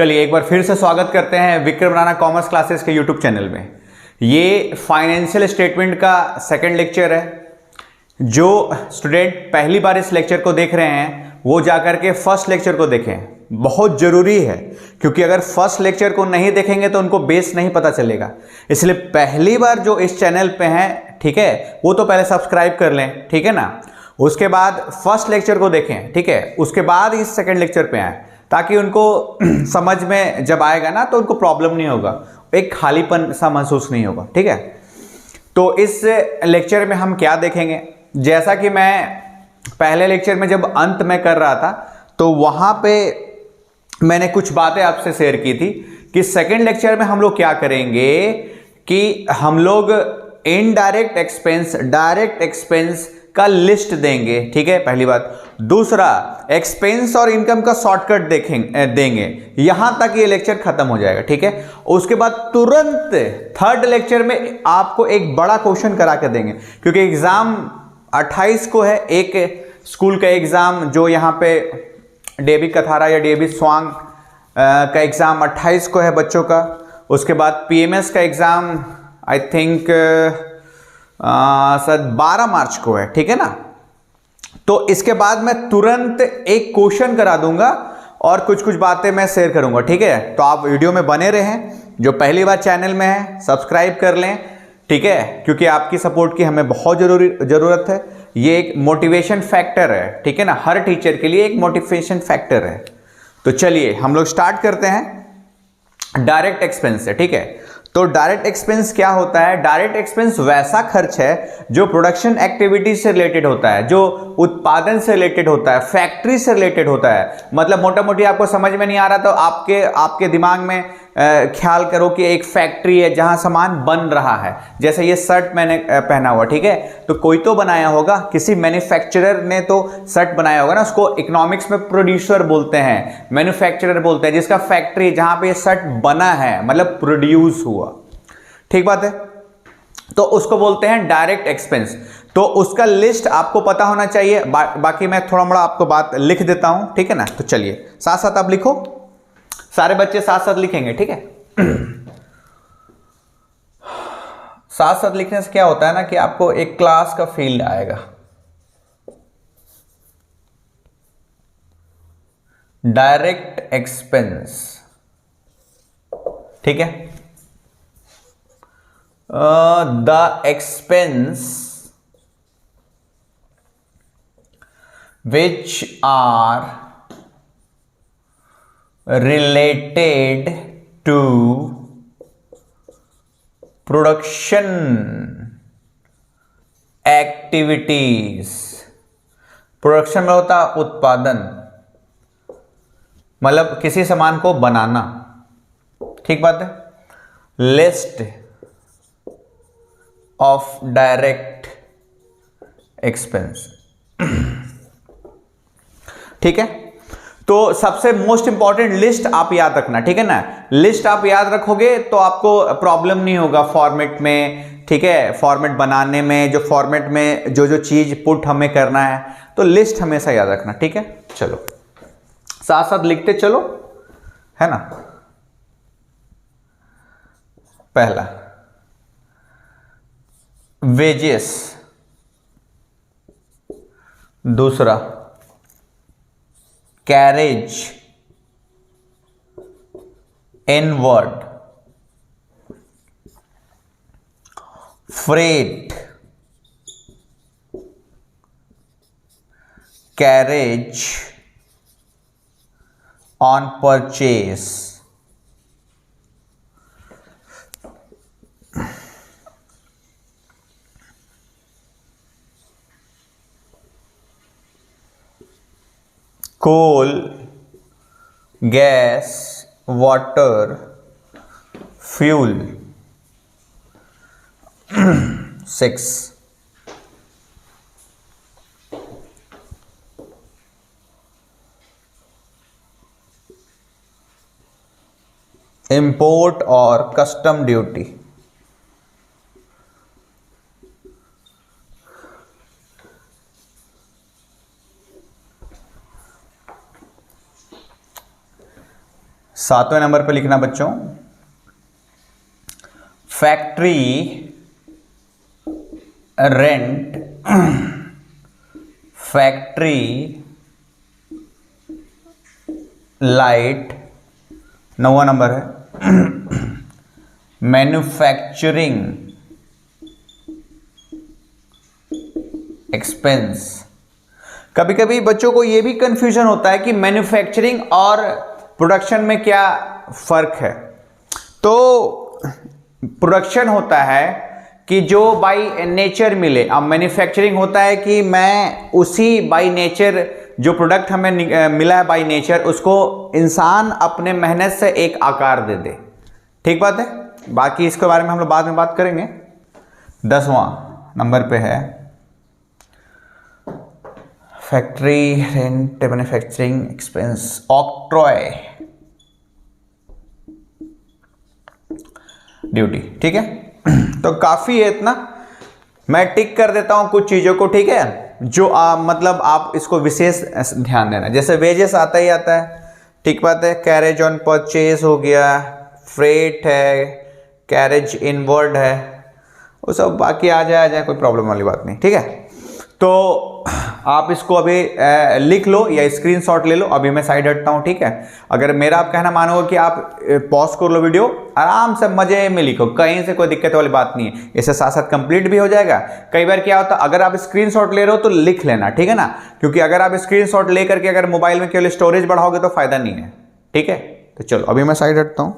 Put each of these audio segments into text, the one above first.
चलिए एक बार फिर से स्वागत करते हैं विक्रम राणा कॉमर्स क्लासेस के यूट्यूब चैनल में। ये फाइनेंशियल स्टेटमेंट का सेकंड लेक्चर है। जो स्टूडेंट पहली बार इस लेक्चर को देख रहे हैं वो जाकर के फर्स्ट लेक्चर को देखें, बहुत जरूरी है, क्योंकि अगर फर्स्ट लेक्चर को नहीं देखेंगे तो उनको बेस नहीं पता चलेगा। इसलिए पहली बार जो इस चैनल पे हैं, ठीक है, वो तो पहले सब्सक्राइब कर लें, ठीक है ना। उसके बाद फर्स्ट लेक्चर को देखें, ठीक है, उसके बाद इस सेकंड लेक्चर पे आए, ताकि उनको समझ में जब आएगा ना तो उनको प्रॉब्लम नहीं होगा, एक खालीपन सा महसूस नहीं होगा, ठीक है। तो इस लेक्चर में हम क्या देखेंगे, जैसा कि मैं पहले लेक्चर में जब अंत में कर रहा था तो वहां पे मैंने कुछ बातें आपसे शेयर की थी कि सेकंड लेक्चर में हम लोग क्या करेंगे कि हम लोग इनडायरेक्ट एक्सपेंस, डायरेक्ट एक्सपेंस का लिस्ट देंगे, ठीक है, पहली बात। दूसरा, एक्सपेंस और इनकम का शॉर्टकट देंगे। यहां तक ये लेक्चर खत्म हो जाएगा, ठीक है। उसके बाद तुरंत थर्ड लेक्चर में आपको एक बड़ा क्वेश्चन करा के देंगे, क्योंकि एग्जाम 28 को है, एक स्कूल का एग्जाम जो यहाँ पे डीएवी कथारा या डीएवी स्वांग का एग्जाम 28 को है बच्चों का। उसके बाद पीएमएस का एग्जाम आई थिंक सर 12 मार्च को है, ठीक है ना। तो इसके बाद मैं तुरंत एक क्वेश्चन करा दूंगा और कुछ कुछ बातें मैं शेयर करूंगा, ठीक है। तो आप वीडियो में बने रहें। जो पहली बार चैनल में है सब्सक्राइब कर लें, ठीक है, क्योंकि आपकी सपोर्ट की हमें बहुत जरूरत है। ये एक मोटिवेशन फैक्टर है, ठीक है ना, हर टीचर के लिए एक मोटिवेशन फैक्टर है। तो चलिए हम लोग स्टार्ट करते हैं डायरेक्ट एक्सपेंस से, ठीक है। तो डायरेक्ट एक्सपेंस क्या होता है? डायरेक्ट एक्सपेंस वैसा खर्च है जो प्रोडक्शन एक्टिविटी से रिलेटेड होता है, जो उत्पादन से रिलेटेड होता है, फैक्ट्री से रिलेटेड होता है। मतलब मोटा मोटी आपको समझ में नहीं आ रहा तो आपके दिमाग में ख्याल करो कि एक फैक्ट्री है जहां सामान बन रहा है। जैसे ये शर्ट मैंने पहना हुआ, ठीक है, तो कोई तो बनाया होगा, किसी मैन्युफैक्चरर ने तो शर्ट बनाया होगा ना। उसको इकोनॉमिक्स में प्रोड्यूसर बोलते हैं, मैन्युफैक्चरर बोलते हैं, जिसका फैक्ट्री जहां पे ये शर्ट बना है, मतलब प्रोड्यूस हुआ, ठीक बात है। तो उसको बोलते हैं डायरेक्ट एक्सपेंस। तो उसका लिस्ट आपको पता होना चाहिए। बाकी मैं थोड़ा मोड़ा आपको बात लिख देता हूं, ठीक है ना। तो चलिए साथ साथ आप लिखो, सारे बच्चे साथ साथ लिखेंगे, ठीक है। साथ साथ लिखने से क्या होता है ना कि आपको एक क्लास का फील आएगा। डायरेक्ट एक्सपेंस, ठीक है। The expense which are related to production activities। Production में होता उत्पादन, मतलब किसी सामान को बनाना, ठीक बात है। लिस्ट ऑफ डायरेक्ट एक्सपेंस, ठीक है। तो सबसे मोस्ट इंपॉर्टेंट लिस्ट आप याद रखना, ठीक है ना। लिस्ट आप याद रखोगे तो आपको प्रॉब्लम नहीं होगा फॉर्मेट में, ठीक है, फॉर्मेट बनाने में, जो फॉर्मेट में जो जो चीज पुट हमें करना है, तो लिस्ट हमेशा याद रखना, ठीक है। चलो साथ साथ लिखते चलो, है ना। पहला वेजेस, दूसरा carriage inward, freight, carriage on purchase, coal, gas, water, fuel. 6 import और कस्टम ड्यूटी। 7वें नंबर पे लिखना बच्चों, फैक्ट्री रेंट, फैक्ट्री लाइट। 9वां नंबर है मैन्युफैक्चरिंग एक्सपेंस। कभी कभी बच्चों को यह भी कंफ्यूजन होता है कि मैन्युफैक्चरिंग और प्रोडक्शन में क्या फर्क है। तो प्रोडक्शन होता है कि जो बाय नेचर मिले, अब मैन्युफैक्चरिंग होता है कि मैं उसी बाय नेचर जो प्रोडक्ट हमें मिला है बाय नेचर, उसको इंसान अपने मेहनत से एक आकार दे दे। ठीक बात है, बाकी इसके बारे में हम लोग बाद में बात करेंगे। 10वां नंबर पे है factory rent manufacturing expense, octroi duty. ठीक है, तो काफी है इतना, मैं टिक कर देता हूं कुछ चीजों को। ठीक है, जो मतलब आप इसको विशेष ध्यान देना। जैसे वेजेस आता ही आता है, ठीक बात है, कैरेज ऑन परचेज हो गया, फ्रेट है, कैरेज इनवर्ड है, वो सब बाकी आ जाए कोई प्रॉब्लम वाली बात नहीं। ठीक है, तो आप इसको अभी लिख लो या स्क्रीनशॉट ले लो। अभी मैं साइड हटता हूं। ठीक है, अगर मेरा आप कहना मानोगे कि आप पॉज कर लो वीडियो, आराम से मजे में लिखो, कहीं से कोई दिक्कत वाली बात नहीं है, इससे साथ साथ कंप्लीट भी हो जाएगा। कई बार क्या होता है, अगर आप स्क्रीनशॉट ले रहे हो तो लिख लेना, ठीक है ना, क्योंकि अगर आप स्क्रीनशॉट लेकर के अगर मोबाइल में केवल स्टोरेज बढ़ाओगे तो फायदा नहीं है। ठीक है, तो चलो अभी मैं साइड हटता हूं।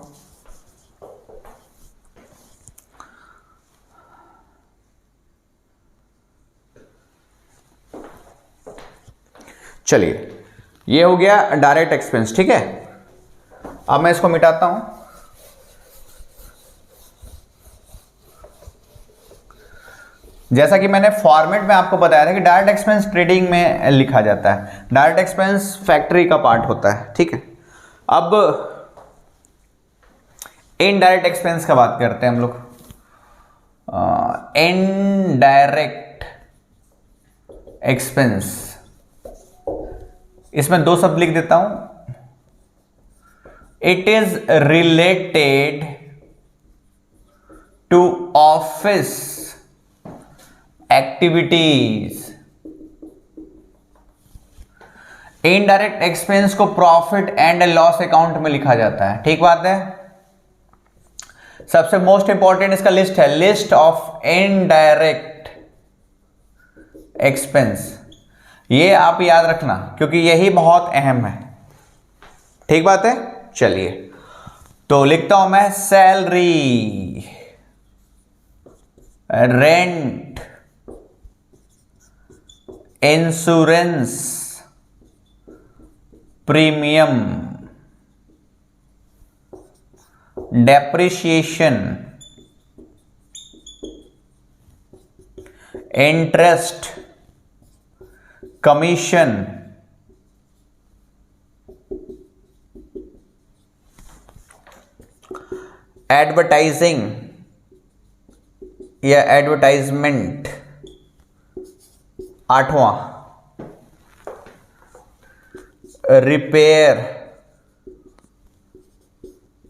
चलिए, ये हो गया डायरेक्ट एक्सपेंस। ठीक है, अब मैं इसको मिटाता हूं। जैसा कि मैंने फॉर्मेट में आपको बताया था कि डायरेक्ट एक्सपेंस ट्रेडिंग में लिखा जाता है, डायरेक्ट एक्सपेंस फैक्ट्री का पार्ट होता है। ठीक है, अब इनडायरेक्ट एक्सपेंस का बात करते हैं हम लोग। इनडायरेक्ट एक्सपेंस, इसमें दो शब्द लिख देता हूं। It is related to office activities. Indirect expense को प्रॉफिट एंड लॉस अकाउंट में लिखा जाता है। ठीक बात है, सबसे मोस्ट इंपॉर्टेंट इसका लिस्ट है, लिस्ट ऑफ इनडायरेक्ट एक्सपेंस। ये आप याद रखना क्योंकि यही बहुत अहम है। ठीक बात है, चलिए तो लिखता हूं मैं, salary, rent, insurance, premium, depreciation, interest, commission, advertising या एडवर्टाइजमेंट। 8वां, repair,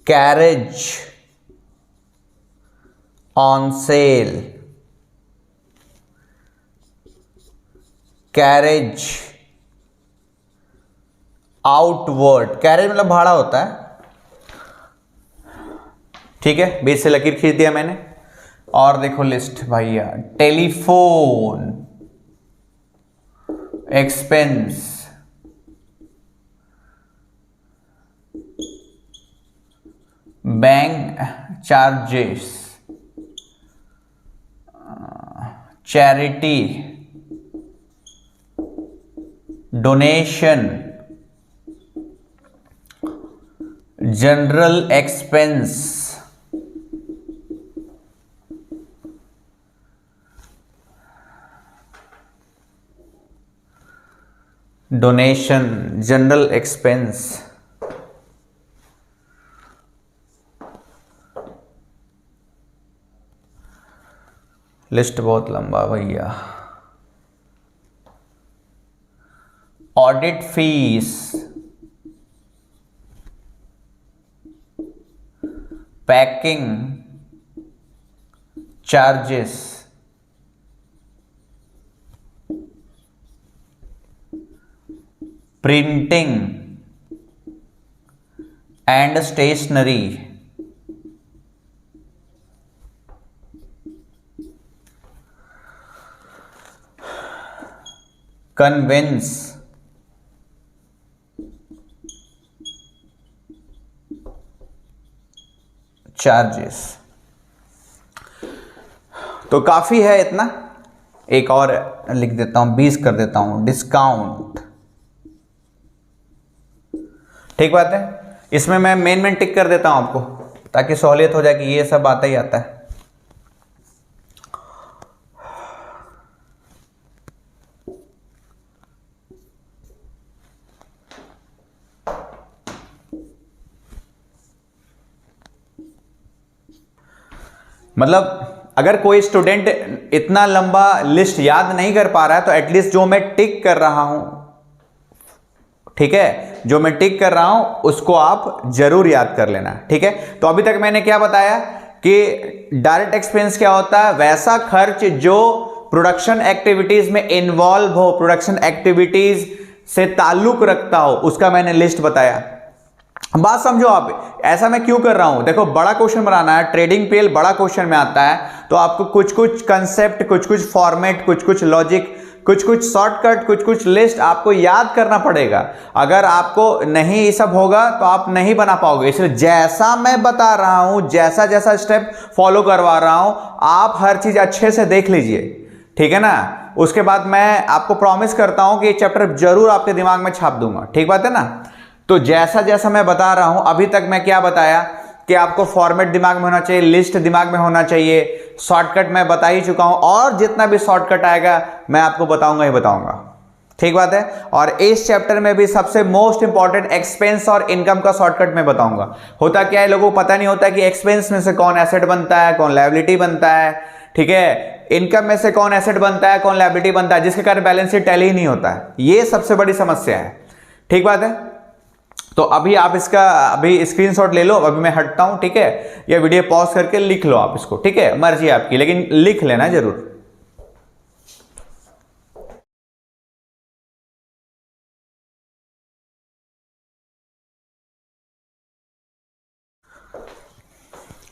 carriage on sale, carriage outward. Carriage मतलब भाड़ा होता है। ठीक है, बीच से लकीर खींच दिया मैंने। और देखो लिस्ट भैया, telephone expense, bank charges, charity, donation, general expense, donation, general expense. List बहुत लंबा भैया। Audit fees, packing charges, printing and stationery, conveyance charges. तो काफी है इतना, एक और लिख देता हूं, 20 कर देता हूं, डिस्काउंट। ठीक बात है, इसमें मैं मेन टिक कर देता हूं आपको ताकि सहूलियत हो जाए कि ये सब आता ही आता है। मतलब अगर कोई स्टूडेंट इतना लंबा लिस्ट याद नहीं कर पा रहा है तो एटलीस्ट जो मैं टिक कर रहा हूं, ठीक है, जो मैं टिक कर रहा हूं उसको आप जरूर याद कर लेना। ठीक है, तो अभी तक मैंने क्या बताया कि डायरेक्ट एक्सपेंस क्या होता है, वैसा खर्च जो प्रोडक्शन एक्टिविटीज में इन्वॉल्व हो, प्रोडक्शन एक्टिविटीज से ताल्लुक रखता हो, उसका मैंने लिस्ट बताया। बात समझो आप, ऐसा मैं क्यों कर रहा हूं, देखो बड़ा क्वेश्चन बनाना है, ट्रेडिंग पीएल बड़ा क्वेश्चन में आता है, तो आपको कुछ कुछ कंसेप्ट, कुछ कुछ फॉर्मेट, कुछ कुछ लॉजिक, कुछ कुछ शॉर्टकट, कुछ कुछ लिस्ट आपको याद करना पड़ेगा। अगर आपको नहीं ये सब होगा तो आप नहीं बना पाओगे। इसलिए जैसा मैं बता रहा हूं, जैसा जैसा स्टेप फॉलो करवा रहा हूं, आप हर चीज अच्छे से देख लीजिए। ठीक है ना, उसके बाद मैं आपको प्रॉमिस करता हूं कि ये चैप्टर जरूर आपके दिमाग में छाप दूंगा। ठीक बात है ना, तो जैसा जैसा मैं बता रहा हूं, अभी तक मैं क्या बताया कि आपको फॉर्मेट दिमाग में होना चाहिए, लिस्ट दिमाग में होना चाहिए, शॉर्टकट मैं बता ही चुका हूं, और जितना भी शॉर्टकट आएगा मैं आपको बताऊंगा ही बताऊंगा। ठीक बात है, और इस चैप्टर में भी सबसे मोस्ट इंपॉर्टेंट एक्सपेंस और इनकम का शॉर्टकट मैं बताऊंगा। होता क्या है, लोगों को पता नहीं होता कि एक्सपेंस में से कौन एसेट बनता है, कौन लायबिलिटी बनता है। ठीक है, इनकम में से कौन एसेट बनता है, कौन लायबिलिटी बनता है, जिसके कारण बैलेंस शीट टैली ही नहीं होता है। ये सबसे बड़ी समस्या है। ठीक बात है, तो अभी आप इसका अभी स्क्रीनशॉट ले लो, अभी मैं हटता हूं। ठीक है, या वीडियो पॉज करके लिख लो आप इसको। ठीक है, मर्जी आपकी, लेकिन लिख लेना जरूर।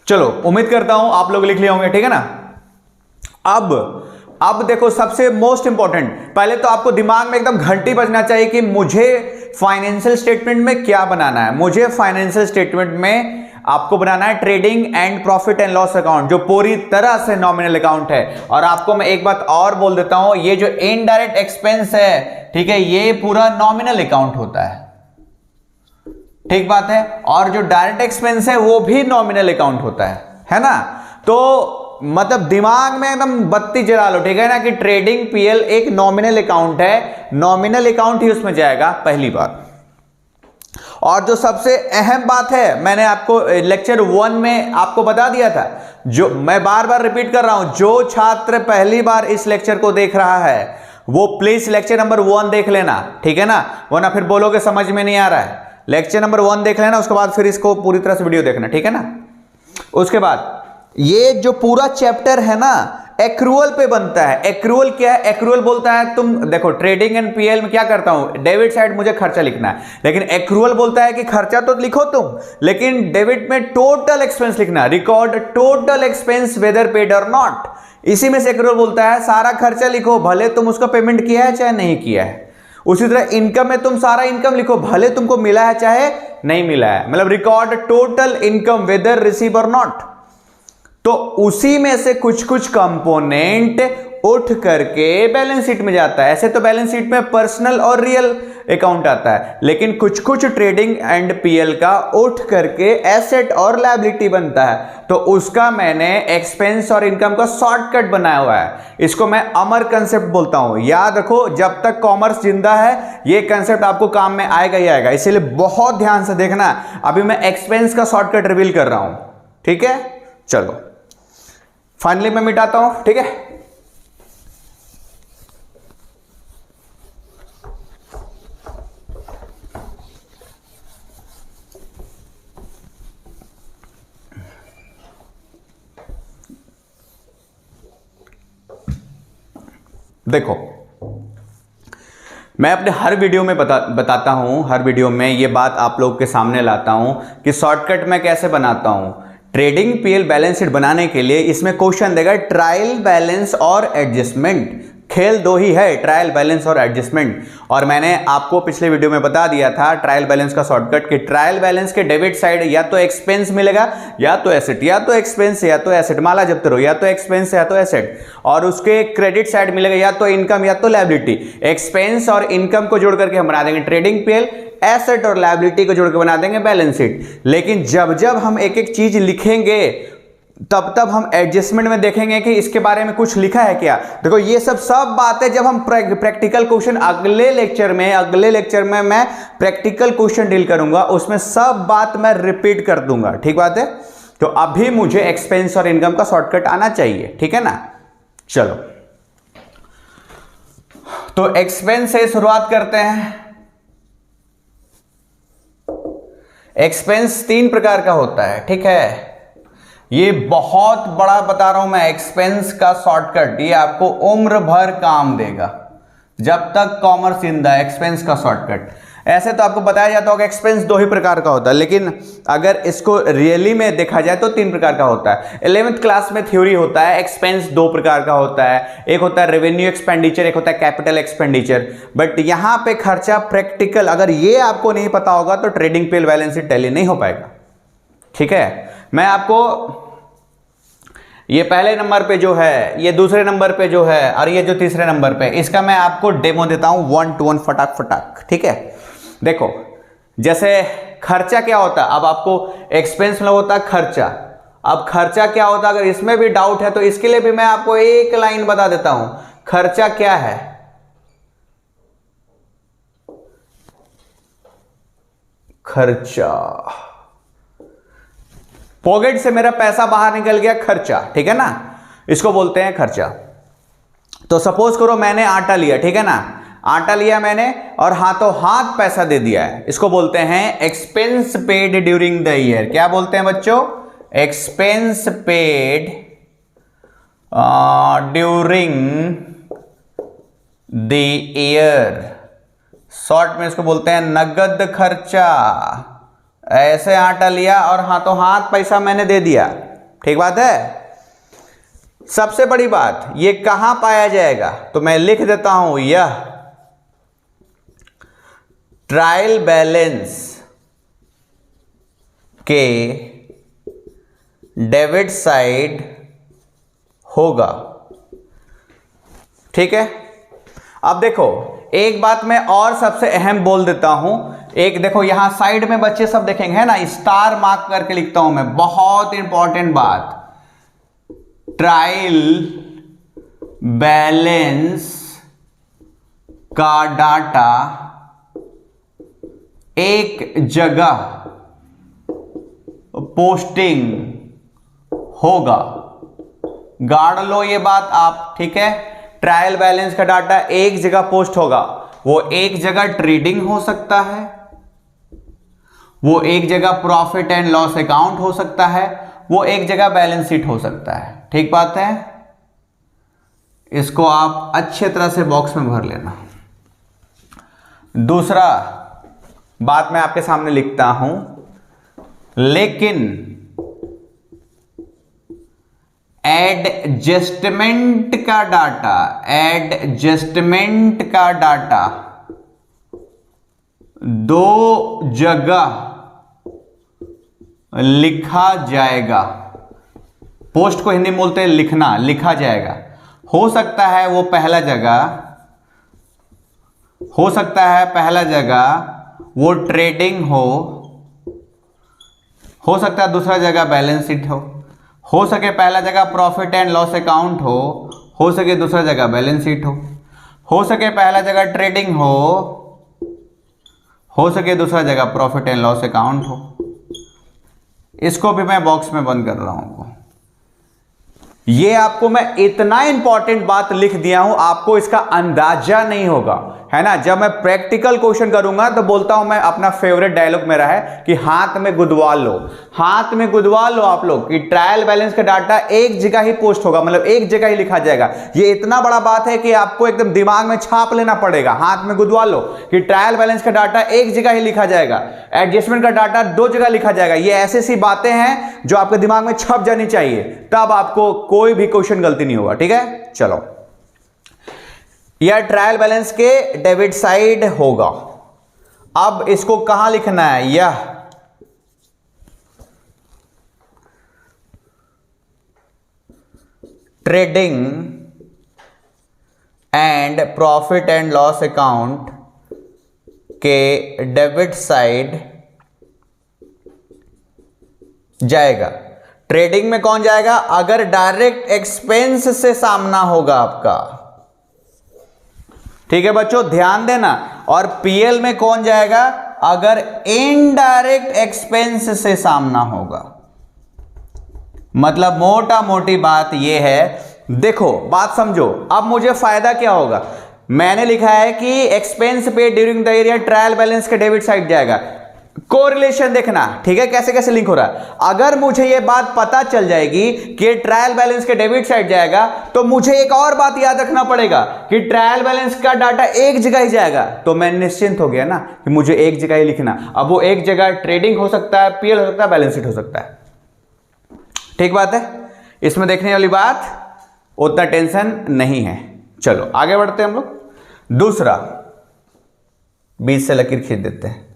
चलो, उम्मीद करता हूं आप लोग लिख लिए होंगे। ठीक है ना, अब देखो सबसे मोस्ट इंपॉर्टेंट, पहले तो आपको दिमाग में एकदम घंटी बजना चाहिए कि मुझे फाइनेंशियल स्टेटमेंट में क्या बनाना है। मुझे फाइनेंशियल स्टेटमेंट में आपको बनाना है trading and profit and loss account, जो पूरी तरह से नॉमिनल अकाउंट है। और आपको मैं एक बात और बोल देता हूं, ये जो इनडायरेक्ट एक्सपेंस है, ठीक है, ये पूरा नॉमिनल अकाउंट होता है। ठीक बात है, और जो डायरेक्ट एक्सपेंस है वो भी नॉमिनल अकाउंट होता है ना। तो मतलब दिमाग में एकदम बत्ती जला लो। ठीक है ना, कि ट्रेडिंग पीएल एक नॉमिनल अकाउंट है, नॉमिनल अकाउंट ही उसमें जाएगा, पहली बात। और जो सबसे अहम बात है, मैंने आपको लेक्चर 1 में आपको बता दिया था, जो मैं बार बार रिपीट कर रहा हूं, जो छात्र पहली बार इस लेक्चर को देख रहा है वो प्लीज लेक्चर नंबर 1 देख लेना। ठीक है ना, वरना फिर बोलोगे समझ में नहीं आ रहा है। लेक्चर नंबर 1 देख लेना, उसके बाद फिर इसको पूरी तरह से वीडियो देखना। ठीक है ना, उसके बाद ये जो पूरा चैप्टर है ना, एक्रूअल पे बनता है। एक्रूअल क्या है, एक्रूअल बोलता है, तुम देखो ट्रेडिंग एंड पीएल में क्या करता हूं, डेबिट साइड मुझे खर्चा लिखना है, लेकिन एक्रूअल बोलता है कि खर्चा तो लिखो तुम, लेकिन डेबिट में टोटल एक्सपेंस लिखना, record total expense whether paid और नॉट। इसी में से एक्रूअल बोलता है सारा खर्चा लिखो, भले तुम उसका पेमेंट किया है चाहे नहीं किया है। उसी तरह इनकम में तुम सारा इनकम लिखो, भले तुमको मिला है चाहे नहीं मिला है, मतलब record total income whether receive और नॉट। तो उसी में से कुछ कुछ कंपोनेंट उठ करके बैलेंस शीट में जाता है। ऐसे तो बैलेंस शीट में पर्सनल और रियल अकाउंट आता है, लेकिन कुछ कुछ ट्रेडिंग एंड पीएल का उठ करके एसेट और लायबिलिटी बनता है। तो उसका मैंने एक्सपेंस और इनकम का शॉर्टकट बनाया हुआ है। इसको मैं अमर कंसेप्ट बोलता हूं। याद रखो, जब तक कॉमर्स जिंदा है ये कंसेप्ट आपको काम में आएगा ही आएगा, इसीलिए बहुत ध्यान से देखना। अभी मैं एक्सपेंस का शॉर्टकट रिवील कर रहा हूं। ठीक है, चलो फाइनली मैं मिटाता हूं। ठीक है, देखो, मैं अपने हर वीडियो में बताता हूं, हर वीडियो में ये बात आप लोग के सामने लाता हूं कि शॉर्टकट मैं कैसे बनाता हूं। ट्रेडिंग पीएल बैलेंस शीट बनाने के लिए इसमें क्वेश्चन देगा ट्रायल बैलेंस और एडजस्टमेंट। खेल दो ही है, ट्रायल बैलेंस और एडजस्टमेंट। और मैंने आपको पिछले वीडियो में बता दिया था ट्रायल बैलेंस का शॉर्टकट कि ट्रायल बैलेंस के डेबिट साइड या तो एक्सपेंस मिलेगा या तो एसेट, या तो एक्सपेंस या तो एसेट, माला जपते रहो, या तो एक्सपेंस या तो एसेट। और उसके क्रेडिट साइड मिलेगा या तो इनकम या तो लायबिलिटी। एक्सपेंस और इनकम को जोड़ करके हम बना देंगे ट्रेडिंग पीएल, एसेट और लायबिलिटी को जोड़ के बना देंगे बैलेंस शीट। लेकिन जब जब हम एक एक चीज लिखेंगे तब तब हम एडजस्टमेंट में देखेंगे कि इसके बारे में कुछ लिखा है क्या। देखो ये सब बातें जब हम प्रैक्टिकल क्वेश्चन अगले लेक्चर में मैं प्रैक्टिकल क्वेश्चन डील करूंगा, उसमें सब बात मैं रिपीट कर दूंगा। ठीक बात है। तो अभी मुझे एक्सपेंस और इनकम का शॉर्टकट आना चाहिए, ठीक है ना। चलो तो एक्सपेंस से शुरुआत करते हैं। एक्सपेंस 3 प्रकार का होता है, ठीक है। ये बहुत बड़ा बता रहा हूं मैं, एक्सपेंस का शॉर्टकट ये आपको उम्र भर काम देगा जब तक कॉमर्स जिंदा है। एक्सपेंस का शॉर्टकट ऐसे तो आपको बताया जाता होगा एक्सपेंस 2 ही प्रकार का होता है, लेकिन अगर इसको रियली में देखा जाए तो 3 प्रकार का होता है। 11th क्लास में थ्योरी होता है एक्सपेंस 2 प्रकार का होता है, एक होता है रेवेन्यू एक्सपेंडिचर, एक होता है कैपिटल एक्सपेंडिचर। बट यहां पे खर्चा प्रैक्टिकल, अगर ये आपको नहीं पता होगा तो trading PL balance sheet tally नहीं हो पाएगा, ठीक है। मैं आपको ये पहले नंबर पे जो है, ये दूसरे नंबर पे जो है, और ये जो तीसरे नंबर पे, इसका मैं आपको डेमो देता हूं 1 to 1 फटाक, ठीक है। देखो जैसे खर्चा क्या होता है, अब आपको एक्सपेंस में होता है खर्चा। अब खर्चा क्या होता है, अगर इसमें भी डाउट है तो इसके लिए भी मैं आपको एक लाइन बता देता हूं। खर्चा क्या है? खर्चा, पॉकेट से मेरा पैसा बाहर निकल गया, खर्चा, ठीक है ना, इसको बोलते हैं खर्चा। तो सपोज करो मैंने आटा लिया, ठीक है ना, आटा लिया मैंने और हाथों हाथ पैसा दे दिया है, इसको बोलते हैं expense paid during the year. क्या बोलते हैं बच्चों? Expense paid during the year. Short में इसको बोलते हैं नगद खर्चा। ऐसे आटा लिया और हाथों हाथ पैसा मैंने दे दिया, ठीक बात है। सबसे बड़ी बात, ये कहां पाया जाएगा, तो मैं लिख देता हूं, यह ट्रायल बैलेंस के डेबिट साइड होगा, ठीक है। अब देखो एक बात मैं और सबसे अहम बोल देता हूं, एक देखो यहां साइड में बच्चे सब देखेंगे, है ना, स्टार मार्क करके लिखता हूं मैं, बहुत इंपॉर्टेंट बात। ट्रायल बैलेंस का डाटा एक जगह पोस्टिंग होगा, गाड़ लो ये बात आप, ठीक है। ट्रायल बैलेंस का डाटा एक जगह पोस्ट होगा, वो एक जगह ट्रेडिंग हो सकता है, वो एक जगह प्रॉफिट एंड लॉस अकाउंट हो सकता है, वो एक जगह बैलेंस शीट हो सकता है, ठीक बात है। इसको आप अच्छे तरह से बॉक्स में भर लेना। दूसरा बात मैं आपके सामने लिखता हूं, लेकिन एडजस्टमेंट का डाटा, एडजस्टमेंट का डाटा 2 जगह लिखा जाएगा। पोस्ट को हिंदी में बोलते हैं लिखना, लिखा जाएगा। हो सकता है वो पहला जगह, हो सकता है पहला जगह वो ट्रेडिंग हो सकता है दूसरा जगह बैलेंस शीट हो सके पहला जगह प्रॉफिट एंड लॉस अकाउंट हो सके दूसरा जगह बैलेंस शीट हो सके पहला जगह ट्रेडिंग हो सके दूसरा जगह प्रॉफिट एंड लॉस अकाउंट हो। इसको भी मैं बॉक्स में बंद कर रहा हूं। ये आपको मैं इतना इंपॉर्टेंट बात लिख दिया हूं, आपको इसका अंदाजा नहीं होगा। है ना। जब मैं प्रैक्टिकल क्वेश्चन करूंगा तो बोलता हूं मैं, अपना फेवरेट डायलॉग मेरा है कि हाथ में गुदवा लो, हाथ में गुदवा लो आप लोग कि ट्रायल बैलेंस का डाटा एक जगह ही पोस्ट होगा, मतलब एक जगह ही लिखा जाएगा। ये इतना बड़ा बात है कि आपको एकदम दिमाग में छाप लेना पड़ेगा। हाथ में गुदवा लो कि ट्रायल बैलेंस का डाटा एक जगह ही लिखा जाएगा, एडजस्टमेंट का डाटा दो जगह लिखा जाएगा। ये ऐसी सी बातें हैं जो आपके दिमाग में छप जानी चाहिए, तब आपको कोई भी क्वेश्चन गलती नहीं होगा। ठीक है, चलो। यह ट्रायल बैलेंस के डेबिट साइड होगा। अब इसको कहां लिखना है, यह trading and profit and loss account के डेबिट साइड जाएगा। ट्रेडिंग में कौन जाएगा, अगर डायरेक्ट एक्सपेंस से सामना होगा आपका। ठीक है बच्चों, ध्यान देना। और पीएल में कौन जाएगा, अगर इनडायरेक्ट एक्सपेंस से सामना होगा। मतलब मोटा मोटी बात यह है, देखो बात समझो। अब मुझे फायदा क्या होगा, मैंने लिखा है कि एक्सपेंस पे during the year trial balance के डेबिट साइड जाएगा। कोरिलेशन देखना, ठीक है, कैसे कैसे लिंक हो रहा है। अगर मुझे यह बात पता चल जाएगी कि ट्रायल बैलेंस के डेबिट साइड जाएगा, तो मुझे एक और बात याद रखना पड़ेगा कि ट्रायल बैलेंस का डाटा एक जगह ही जाएगा। तो मैं निश्चिंत हो गया ना कि मुझे एक जगह ही लिखना। अब वो एक जगह ट्रेडिंग हो सकता है, पीएल हो सकता है, बैलेंस शीट हो सकता है। ठीक बात है, इसमें देखने वाली बात, उतना टेंशन नहीं है। चलो आगे बढ़ते हैं हम लोग। दूसरा, बीच से लकीर खींच देते हैं।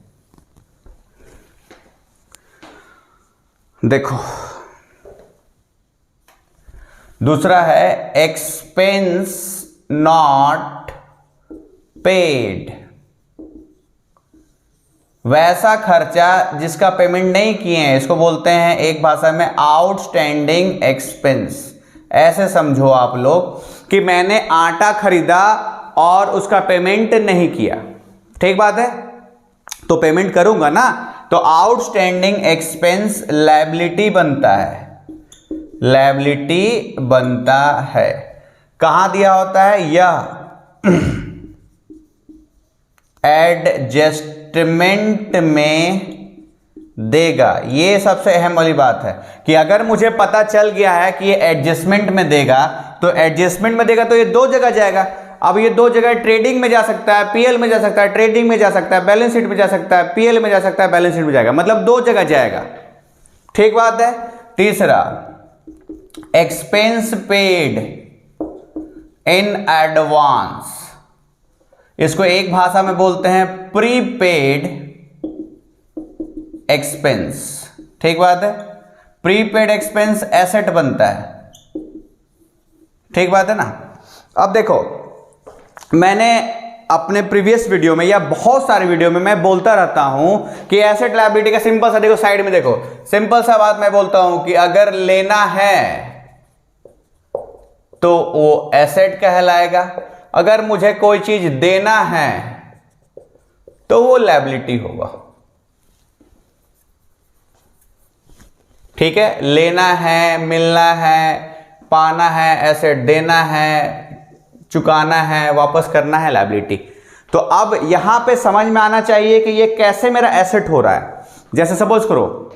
देखो दूसरा है एक्सपेंस नॉट पेड, वैसा खर्चा जिसका पेमेंट नहीं किए हैं, इसको बोलते हैं एक भाषा में आउटस्टैंडिंग एक्सपेंस। ऐसे समझो आप लोग कि मैंने आटा खरीदा और उसका पेमेंट नहीं किया। ठीक बात है, तो पेमेंट करूंगा ना, तो आउटस्टैंडिंग एक्सपेंस लायबिलिटी बनता है, लायबिलिटी बनता है। कहां दिया होता है, यह एडजस्टमेंट में देगा। ये सबसे अहम वाली बात है कि अगर मुझे पता चल गया है कि ये एडजस्टमेंट में देगा, तो एडजस्टमेंट में देगा तो ये दो जगह जाएगा। अब ये दो जगह ट्रेडिंग में जा सकता है, पीएल में जा सकता है, ट्रेडिंग में जा सकता है, बैलेंस शीट में जा सकता है, पीएल में जा सकता है, बैलेंस शीट में जाएगा, मतलब दो जगह जाएगा। ठीक बात है। तीसरा, एक्सपेंस पेड इन एडवांस, इसको एक भाषा में बोलते हैं प्रीपेड एक्सपेंस। ठीक बात है, प्रीपेड एक्सपेंस एसेट बनता है। ठीक बात है ना। अब देखो, मैंने अपने प्रीवियस वीडियो में या बहुत सारे वीडियो में मैं बोलता रहता हूं कि एसेट लायबिलिटी का सिंपल सा, देखो साइड में देखो, सिंपल सा बात मैं बोलता हूं कि अगर लेना है तो वो एसेट कहलाएगा, अगर मुझे कोई चीज देना है तो वो लायबिलिटी होगा। ठीक है, लेना है, मिलना है, पाना है, एसेट देना है, चुकाना है, वापस करना है, लायबिलिटी। तो अब यहां पे समझ में आना चाहिए कि ये कैसे मेरा एसेट हो रहा है। जैसे सपोज करो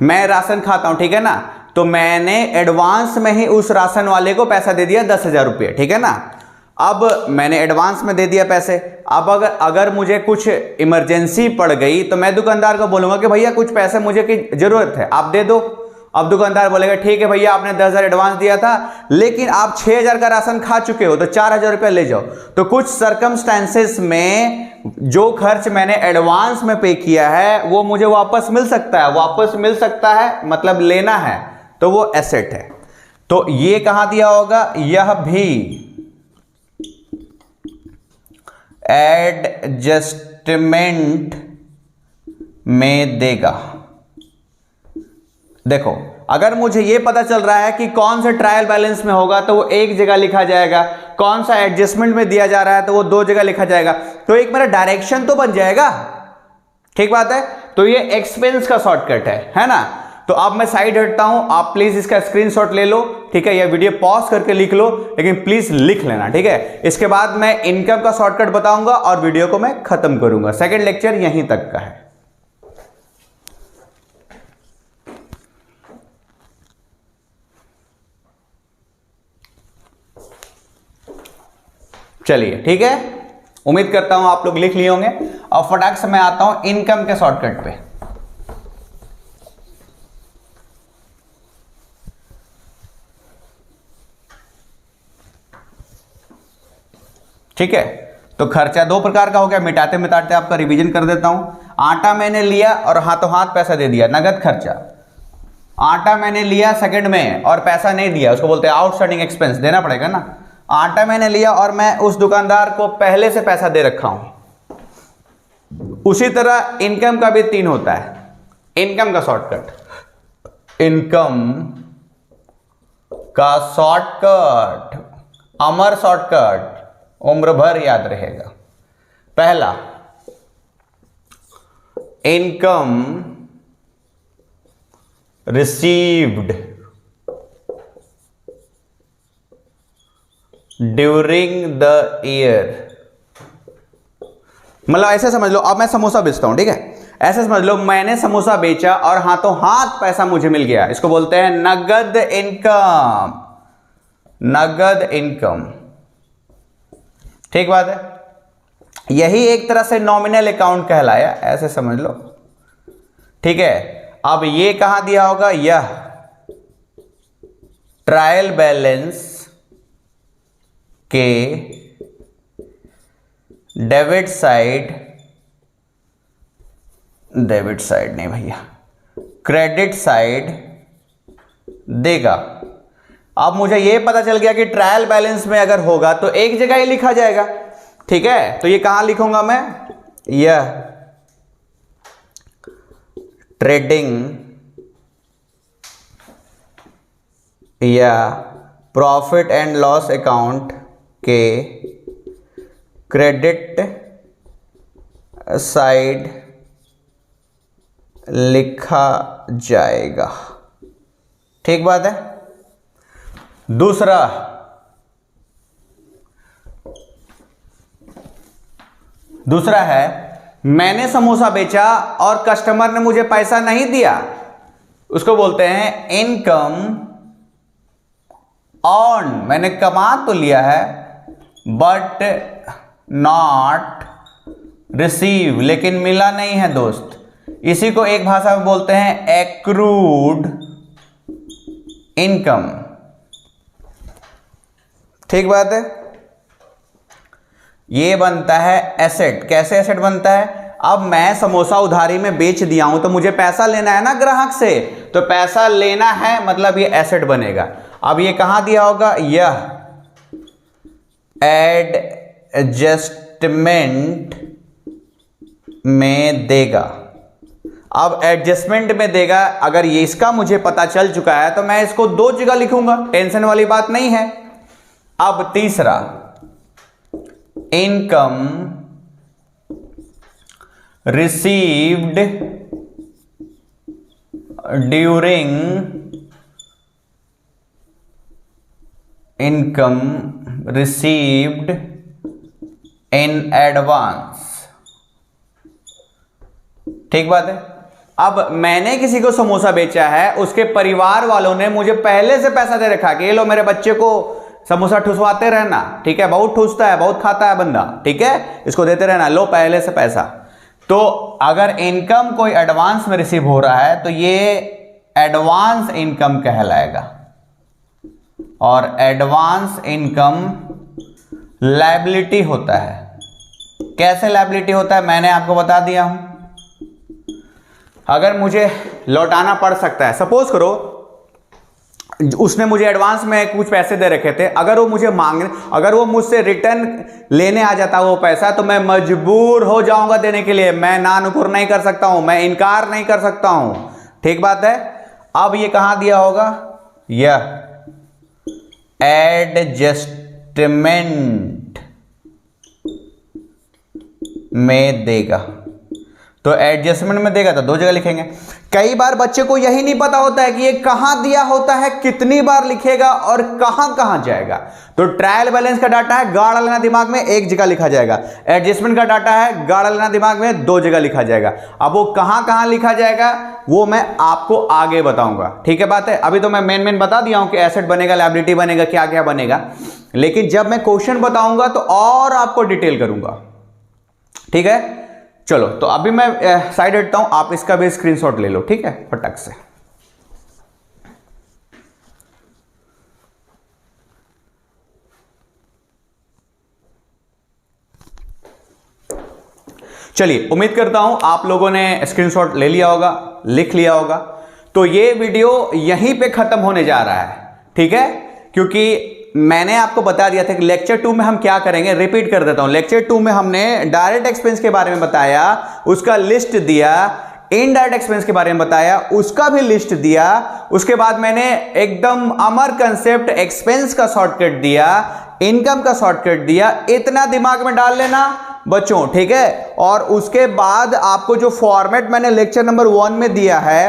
मैं राशन खाता हूं, ठीक है ना, तो मैंने एडवांस में ही उस राशन वाले को पैसा दे दिया 10,000 रुपये। ठीक है ना, अब मैंने एडवांस में दे दिया पैसे। अब अगर मुझे कुछ इमरजेंसी पड़ गई तो मैं दुकानदार को बोलूंगा कि भैया कुछ पैसे मुझे की जरूरत है, आप दे दो। अब दुकानदार बोलेगा ठीक है भैया, आपने 10,000 एडवांस दिया था, लेकिन आप 6,000 का राशन खा चुके हो, तो 4,000 रुपया ले जाओ। तो कुछ सर्कमस्टेंसेस में जो खर्च मैंने एडवांस में पे किया है वो मुझे वापस मिल सकता है। वापस मिल सकता है मतलब लेना है, तो वो एसेट है। तो ये कहां दिया होगा, यह भी एडजस्टमेंट में देगा। देखो अगर मुझे यह पता चल रहा है कि कौन सा ट्रायल बैलेंस में होगा तो वो एक जगह लिखा जाएगा, कौन सा एडजस्टमेंट में दिया जा रहा है तो वो दो जगह लिखा जाएगा, तो एक मेरा डायरेक्शन तो बन जाएगा। ठीक बात है। तो ये एक्सपेंस का शॉर्टकट है ना। तो अब मैं साइड हटता हूं, आप प्लीज इसका स्क्रीनशॉट ले लो, ठीक है, या वीडियो पॉज करके लिख लो, लेकिन प्लीज लिख लेना, ठीक है। इसके बाद मैं इनकम का शॉर्टकट बताऊंगा और वीडियो को मैं खत्म करूंगा। सेकंड लेक्चर यहीं तक का है। चलिए ठीक है, उम्मीद करता हूं आप लोग लिख लिए होंगे। अब फटाक से मैं आता हूं इनकम के शॉर्टकट पे। ठीक है, तो खर्चा दो प्रकार का हो गया, मिटाते मिटाते आपका रिवीजन कर देता हूं। आटा मैंने लिया और हाथों हाथ पैसा दे दिया, नगद खर्चा। आटा मैंने लिया सेकंड में और पैसा नहीं दिया, उसको बोलते हैं आउटस्टैंडिंग एक्सपेंस, देना पड़ेगा ना। आटा मैंने लिया और मैं उस दुकानदार को पहले से पैसा दे रखा हूं। उसी तरह इनकम का भी 3 होता है। इनकम का शॉर्टकट, इनकम का शॉर्टकट, अमर शॉर्टकट, उम्र भर याद रहेगा। पहला, income received during the year. मतलब ऐसे समझ लो, अब मैं समोसा बेचता हूं, ठीक है, ऐसे समझ लो मैंने समोसा बेचा और हाथों हाथ पैसा मुझे मिल गया, इसको बोलते हैं नगद इनकम। नगद इनकम, ठीक बात है। यही एक तरह से नॉमिनल अकाउंट कहलाया, ऐसे समझ लो, ठीक है। अब ये कहां दिया होगा, यह ट्रायल बैलेंस के डेबिट साइड नहीं भैया, क्रेडिट साइड देगा। अब मुझे यह पता चल गया कि ट्रायल बैलेंस में अगर होगा तो एक जगह ही लिखा जाएगा, ठीक है। तो ये कहां लिखूंगा मैं, यह ट्रेडिंग या प्रॉफिट एंड लॉस अकाउंट के क्रेडिट साइड लिखा जाएगा, ठीक बात है। दूसरा, है मैंने समोसा बेचा और कस्टमर ने मुझे पैसा नहीं दिया, उसको बोलते हैं इनकम ऑन। मैंने कमा तो लिया है बट नॉट रिसीव, लेकिन मिला नहीं है दोस्त। इसी को एक भाषा में बोलते हैं एक्रूड इनकम, ठीक बात है। ये बनता है एसेट। कैसे एसेट बनता है, अब मैं समोसा उधारी में बेच दिया हूं तो मुझे पैसा लेना है ना ग्राहक से, तो पैसा लेना है मतलब ये एसेट बनेगा। अब ये कहां दिया होगा, यह एडजस्टमेंट में देगा। अब एडजस्टमेंट में देगा, अगर ये इसका मुझे पता चल चुका है तो मैं इसको 2 जगह लिखूंगा, टेंशन वाली बात नहीं है। अब तीसरा, income received during, income received in advance, ठीक बात है। अब मैंने किसी को समोसा बेचा है, उसके परिवार वालों ने मुझे पहले से पैसा दे रखा कि ये लो मेरे बच्चे को समोसा ठुसवाते रहना, ठीक है, बहुत ठूसता है, बहुत खाता है बंदा, ठीक है, इसको देते रहना, लो पहले से पैसा। तो अगर इनकम कोई एडवांस में रिसीव हो रहा है तो ये एडवांस इनकम कहलाएगा। और एडवांस इनकम लायबिलिटी होता है। कैसे लायबिलिटी होता है मैंने आपको बता दिया हूं। अगर मुझे लौटाना पड़ सकता है, सपोज करो उसने मुझे एडवांस में कुछ पैसे दे रखे थे, अगर वो मुझे अगर वो मुझसे रिटर्न लेने आ जाता वो पैसा, तो मैं मजबूर हो जाऊंगा देने के लिए। मैं ना नुकुर नहीं कर सकता हूं, मैं इनकार नहीं कर सकता हूं, ठीक बात है। अब ये कहां दिया होगा, यह एडजस्टमेंट में देगा। तो एडजस्टमेंट में देगा तो 2 जगह लिखेंगे। कई बार बच्चे को यही नहीं पता होता है कि ये कहां दिया होता है, कितनी बार लिखेगा और कहां कहां जाएगा। तो ट्रायल बैलेंस का डाटा है, गाढ़ा लेना दिमाग में 1 जगह लिखा जाएगा। एडजस्टमेंट का डाटा है, गाढ़ा लेना दिमाग में 2 जगह लिखा जाएगा। अब वो कहां कहां लिखा जाएगा वो मैं आपको आगे बताऊंगा, ठीक है बात है। अभी तो मैं मेन बता दिया हूं कि एसेट बनेगा, लायबिलिटी बनेगा, क्या क्या बनेगा, लेकिन जब मैं क्वेश्चन बताऊंगा तो और आपको डिटेल करूंगा, ठीक है। चलो तो अभी मैं साइड हटता हूं, आप इसका भी स्क्रीनशॉट ले लो, ठीक है, फटक से। चलिए, उम्मीद करता हूं आप लोगों ने स्क्रीनशॉट ले लिया होगा, लिख लिया होगा। तो ये वीडियो यहीं पे खत्म होने जा रहा है, ठीक है, क्योंकि मैंने आपको बता दिया था कि लेक्चर 2 में हम क्या करेंगे। रिपीट कर देता हूं, लेक्चर 2 में हमने डायरेक्ट एक्सपेंस के बारे में बताया, उसका लिस्ट दिया, इनडायरेक्ट एक्सपेंस के बारे में बताया, उसका भी लिस्ट दिया। उसके बाद मैंने एकदम अमर कंसेप्ट एक्सपेंस का शॉर्टकट दिया, इनकम का शॉर्टकट दिया। इतना दिमाग में डाल लेना बच्चों, ठीक है। और उसके बाद आपको जो फॉर्मेट मैंने लेक्चर नंबर 1 में दिया है,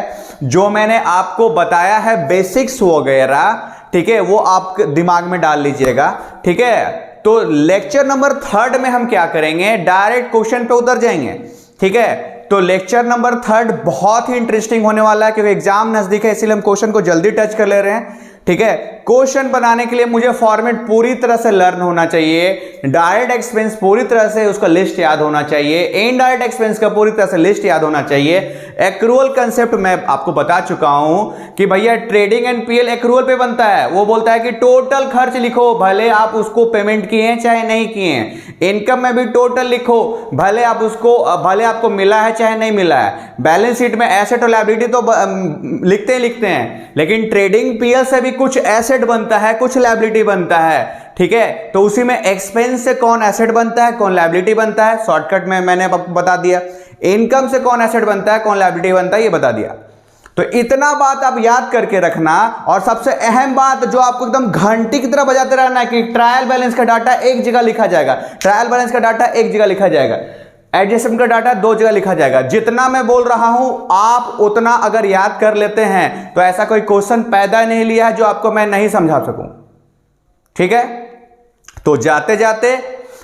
जो मैंने आपको बताया है बेसिक्स वगैरह, ठीक है, वो आप दिमाग में डाल लीजिएगा, ठीक है। तो लेक्चर नंबर 3 में हम क्या करेंगे, डायरेक्ट क्वेश्चन पे उतर जाएंगे, ठीक है। तो लेक्चर नंबर 3 बहुत ही इंटरेस्टिंग होने वाला है, क्योंकि एग्जाम नजदीक है, इसलिए हम क्वेश्चन को जल्दी टच कर ले रहे हैं, ठीक है। क्वेश्चन बनाने के लिए मुझे फॉर्मेट पूरी तरह से लर्न होना चाहिए, डायरेक्ट एक्सपेंस पूरी तरह से उसका लिस्ट याद होना चाहिए, इनडायरेक्ट एक्सपेंस का पूरी तरह से लिस्ट याद होना चाहिए। एक्रूअल कंसेप्ट मैं आपको बता चुका हूं कि भैया ट्रेडिंग एनपीएल एक्रूअल पे बनता है। वो बोलता है कि टोटल खर्च लिखो, भले आप उसको पेमेंट किए हैं चाहे नहीं किए हैं। इनकम में भी टोटल लिखो, भले आपको मिला है चाहे नहीं मिला है। बैलेंस शीट में एसेट और लायबिलिटी तो लिखते हैं, लेकिन ट्रेडिंग पीएल से भी कुछ एसेट बनता है, कुछ लायबिलिटी बनता है, ठीक है। तो उसी में एक्सपेंस से कौन एसेट बनता है, कौन लायबिलिटी बनता है, शॉर्टकट में मैंने आपको बता दिया। इनकम से कौन एसेट बनता है, कौन लायबिलिटी बनता है, ये बता दिया। तो इतना बात आप याद करके रखना। और सबसे अहम बात जो आपको एकदम घंटी की तरह बजाते रहना है कि ट्रायल बैलेंस का डाटा 1 जगह लिखा जाएगा, ट्रायल बैलेंस का डाटा 1 जगह लिखा जाएगा, एडजस्टमेंट का डाटा 2 जगह लिखा जाएगा। जितना मैं बोल रहा हूं आप उतना अगर याद कर लेते हैं तो ऐसा कोई क्वेश्चन पैदा नहीं लिया है जो आपको मैं नहीं समझा सकूं, ठीक है। तो जाते जाते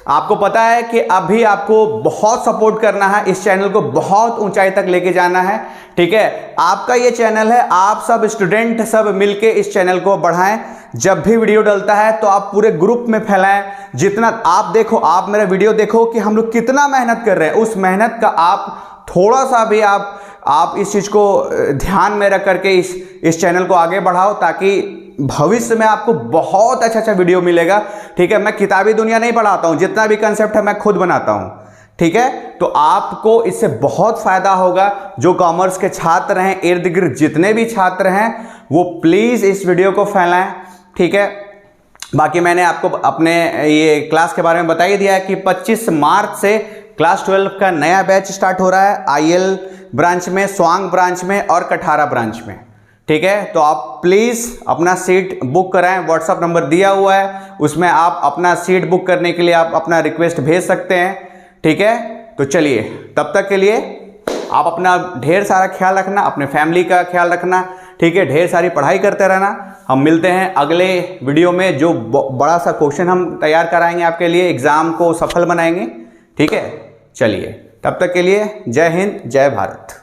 आपको पता है कि अभी आपको बहुत सपोर्ट करना है, इस चैनल को बहुत ऊंचाई तक लेके जाना है, ठीक है। आपका ये चैनल है, आप सब स्टूडेंट सब मिलके इस चैनल को बढ़ाएं। जब भी वीडियो डलता है तो आप पूरे ग्रुप में फैलाएं। जितना आप देखो, आप मेरा वीडियो देखो कि हम लोग कितना मेहनत कर रहे हैं, उस मेहनत का आप थोड़ा सा भी आप इस चीज को ध्यान में रख करके इस चैनल को आगे बढ़ाओ, ताकि भविष्य में आपको बहुत अच्छा वीडियो मिलेगा, ठीक है। मैं किताबी दुनिया नहीं पढ़ाता हूं, जितना भी कंसेप्ट है मैं खुद बनाता हूं, ठीक है। तो आपको इससे बहुत फायदा होगा। जो कॉमर्स के छात्र हैं, इर्द गिर्द जितने भी छात्र हैं, वो प्लीज इस वीडियो को फैलाएं, ठीक है। बाकी मैंने आपको अपने ये क्लास के बारे में बता ही दिया है कि 25 मार्च से क्लास 12 का नया बैच स्टार्ट हो रहा है, आईएल ब्रांच में, स्वांग ब्रांच में और कठारा ब्रांच में, ठीक है। तो आप प्लीज अपना सीट बुक कराएं, व्हाट्सएप नंबर दिया हुआ है, उसमें आप अपना सीट बुक करने के लिए आप अपना रिक्वेस्ट भेज सकते हैं, ठीक है। तो चलिए, तब तक के लिए आप अपना ढेर सारा ख्याल रखना, अपने फैमिली का ख्याल रखना, ठीक है। ढेर सारी पढ़ाई करते रहना। हम मिलते हैं अगले वीडियो में, जो बड़ा सा क्वेश्चन हम तैयार कराएंगे आपके लिए, एग्जाम को सफल बनाएंगे, ठीक है। चलिए, तब तक के लिए जय हिंद, जय भारत।